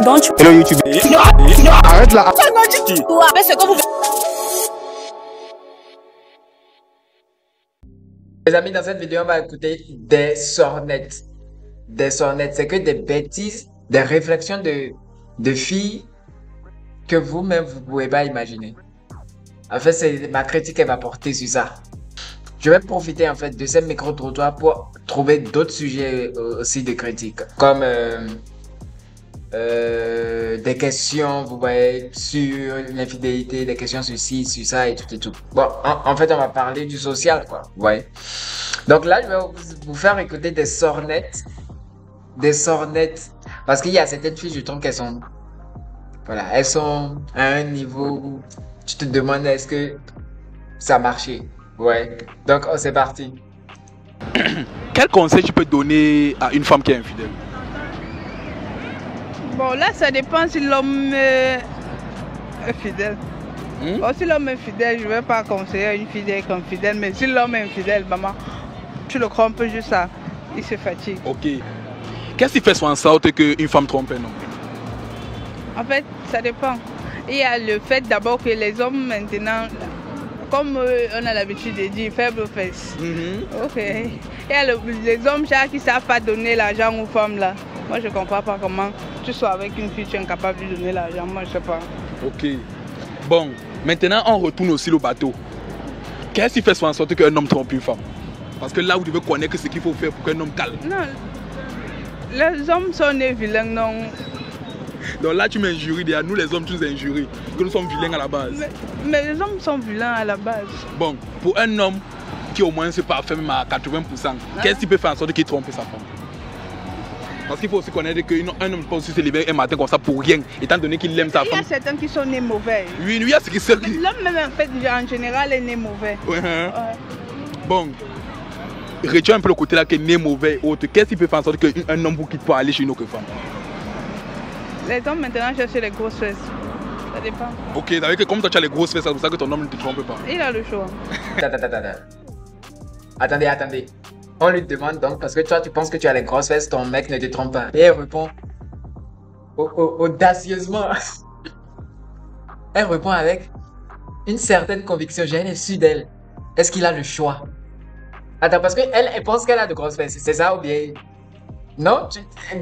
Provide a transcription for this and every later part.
donc tu... Hello YouTube. Arrête là. Après ce que vous... Les amis, dans cette vidéo, on va écouter des sornettes. Des sornettes, c'est que des bêtises, des réflexions de filles que vous-même, vous ne pouvez pas imaginer. En fait, c'est ma critique qu'elle va porter sur ça. Je vais profiter en fait de ces micro-trottoirs pour trouver d'autres sujets aussi de critique. Comme des questions, vous voyez, sur l'infidélité, des questions sur ci, sur ça et tout et tout. Bon, en fait, on va parler du social, quoi, vous voyez. Donc là, je vais vous faire écouter des sornettes. Des sornettes. Parce qu'il y a certaines filles, je trouve qu'elles sont... Voilà, elles sont à un niveau où tu te demandes est-ce que ça a marché. Ouais, donc c'est parti. Quel conseil tu peux donner à une femme qui est infidèle? Bon, là, ça dépend si l'homme est fidèle. Bon, si l'homme est fidèle, je ne vais pas conseiller à une fille comme fidèle, mais si l'homme est infidèle, maman, tu le crois un peu juste ça, il se fatigue. Ok. Qu'est-ce qui fait en sorte qu'une femme trompe un homme? En fait, ça dépend. Il y a le fait d'abord que les hommes maintenant, comme on a l'habitude de dire, faible fesses. Ok. Il y a les hommes qui ne savent pas donner l'argent aux femmes là. Moi, je ne comprends pas comment tu sois avec une fille, tu es incapable de donner l'argent. Moi, je ne sais pas. Ok. Bon, maintenant, on retourne aussi au bateau. Qu'est-ce qui fait en sorte qu'un homme trompe une femme? Parce que là, vous devez connaître ce qu'il faut faire pour qu'un homme calme. Non. Les hommes sont nés vilains, non. Donc là, tu m'injuries déjà. Nous, les hommes, tu nous injuries. Que nous sommes vilains à la base. Mais les hommes sont vilains à la base. Bon, pour un homme qui au moins se parfait même à 80%, qu'est-ce qu'il peut faire en sorte qu'il trompe sa femme? Parce qu'il faut aussi connaître qu'un homme peut aussi se lever un matin comme ça pour rien, étant donné qu'il aime sa femme. Il y a certains qui sont nés mauvais. Oui, il y a ce qui se... L'homme même en fait, en général, est né mauvais. Bon, retiens un peu le côté là qui est né mauvais ou autre. Qu'est-ce qui peut faire en sorte qu'un homme vous quitte pour aller chez une autre femme? Les hommes maintenant cherchent les grosses fesses. Ça dépend. Ok, ça veut dire que comme toi tu as les grosses fesses, c'est pour ça que ton homme ne te trompe pas. Il a le choix. Attendez. On lui demande donc, parce que toi tu penses que tu as les grosses fesses, ton mec ne te trompe pas. Et elle répond audacieusement. Elle répond avec une certaine conviction. J'ai rien su d'elle. Est-ce qu'il a le choix? Attends, parce qu'elle elle pense qu'elle a de grosses fesses. C'est ça ou bien? Non,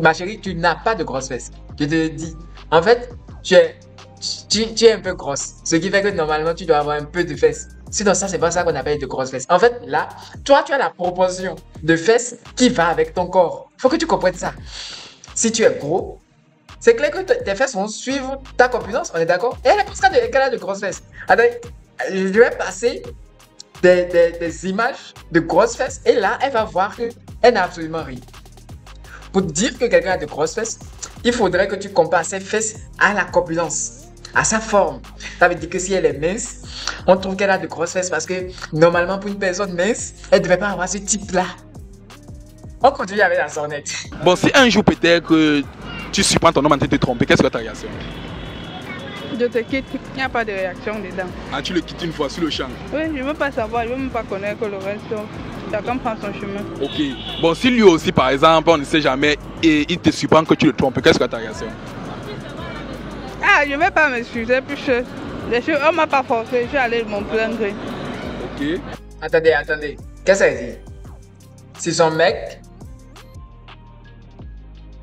ma chérie, tu n'as pas de grosses fesses. Je te dis. En fait, tu es un peu grosse. Ce qui fait que normalement, tu dois avoir un peu de fesses. Sinon, ça, c'est pas ça qu'on appelle de grosses fesses. En fait, là, toi, tu as la proportion de fesses qui va avec ton corps. Faut que tu comprennes ça. Si tu es gros, c'est clair que tes fesses vont suivre ta corpulence. On est d'accord? Et elle pense qu'elle a de grosses fesses. Attends, je vais passer des images de grosses fesses. Et là, elle va voir qu'elle n'a absolument rien. Pour dire que quelqu'un a de grosses fesses, il faudrait que tu compares ses fesses à la corpulence, à sa forme. Ça veut dire que si elle est mince, on trouve qu'elle a de grosses fesses parce que normalement pour une personne mince, elle ne devait pas avoir ce type-là. On continue avec la sornette. Bon, si un jour peut-être que tu surprends ton homme en train de te tromper, qu'est-ce que ta réaction? Je te quitte, il n'y a pas de réaction dedans. Ah, tu le quittes une fois sur le champ? Oui, je ne veux pas savoir, je ne veux même pas connaître le reste. Chacun prend son chemin. Ok. Bon, si lui aussi, par exemple, on ne sait jamais, et il te surprend que tu le trompes, qu'est-ce que ta réaction? Ah, je ne vais pas m'excuser, puis on ne m'a pas forcé, je suis allé de mon plein gré. Ok. Attendez. Qu'est-ce qu'elle dit? Si son mec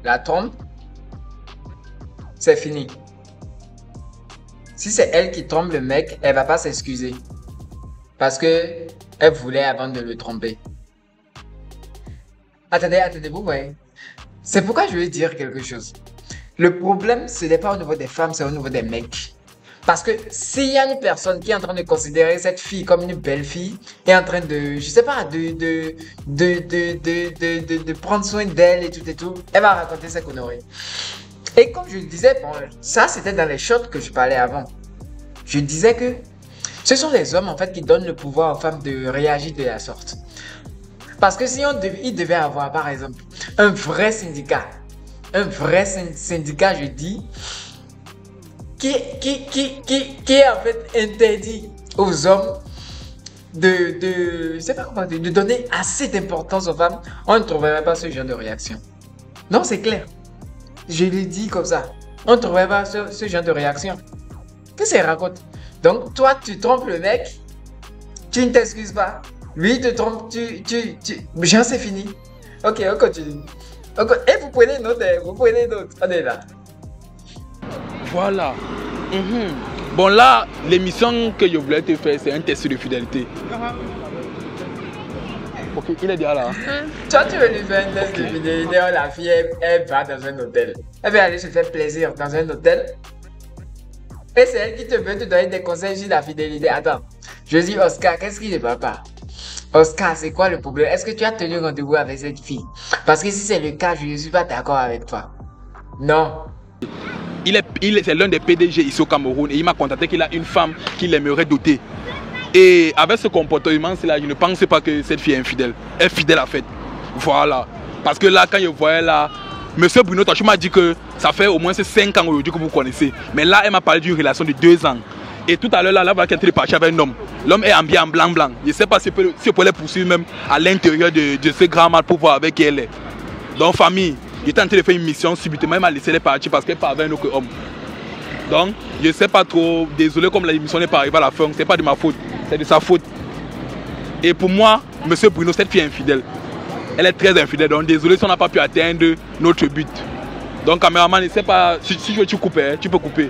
la trompe, c'est fini. Si c'est elle qui trompe le mec, elle va pas s'excuser. Parce que elle voulait avant de le tromper. Attendez, vous voyez. C'est pourquoi je veux dire quelque chose. Le problème, ce n'est pas au niveau des femmes, c'est au niveau des mecs. Parce que s'il y a une personne qui est en train de considérer cette fille comme une belle fille, et en train de, je sais pas, de prendre soin d'elle et tout, elle va raconter ses conneries. Et comme je le disais, bon, ça c'était dans les shorts que je parlais avant. Je disais que ce sont les hommes en fait qui donnent le pouvoir aux femmes de réagir de la sorte. Parce que si il devait avoir par exemple un vrai syndicat, je dis, qui est en fait interdit aux hommes je sais pas comment dire, de donner assez d'importance aux femmes, on ne trouverait pas ce genre de réaction. Non, c'est clair. Je l'ai dit comme ça. on ne trouvait pas ce genre de réaction. Qu'est-ce qu'elle raconte? Donc, toi, tu trompes le mec, tu ne t'excuses pas. Lui, il te trompe, genre, c'est fini. Ok, on continue. Et vous prenez une autre, on est là. Voilà. Bon, là, l'émission que je voulais te faire, c'est un test de fidélité. Ok, il est déjà là. Toi, tu veux lui faire un test de fidélité, la fille, elle va dans un hôtel. Elle veut aller se faire plaisir dans un hôtel. Et c'est elle qui te veut te donner des conseils sur la fidélité. Attends, je dis Oscar, qu'est-ce qui ne va pas? Oscar, c'est quoi le problème? Est-ce que tu as tenu rendez-vous avec cette fille? Parce que si c'est le cas, je ne suis pas d'accord avec toi. Non. C'est l'un des PDG ici au Cameroun et il m'a contacté qu'il a une femme qu'il aimerait doter. Et avec ce comportement-là, je ne pense pas que cette fille est infidèle. Elle est fidèle en fait. Voilà. Parce que là, quand je voyais là, Monsieur Bruno, tu m'as dit que ça fait au moins 5 ans aujourd'hui que vous connaissez. Mais là, elle m'a parlé d'une relation de 2 ans. Et tout à l'heure, là, voilà qu'elle était partie avec un homme. L'homme est habillé en blanc. Je ne sais pas si je peux les poursuivre même à l'intérieur de ce grand mal pour voir avec qui elle est. Donc, famille, j'étais en train de faire une mission subitement. Elle m'a laissé les partir parce qu'elle part avec un autre homme. Donc, je ne sais pas trop. Désolé, comme la mission n'est pas arrivée à la fin. Ce n'est pas de ma faute. C'est de sa faute. Et pour moi, Monsieur Bruno, cette fille est infidèle. Elle est très infidèle. Donc, désolé si on n'a pas pu atteindre notre but. Donc, caméraman, ne sais pas. Si tu veux, tu coupes. Tu peux couper.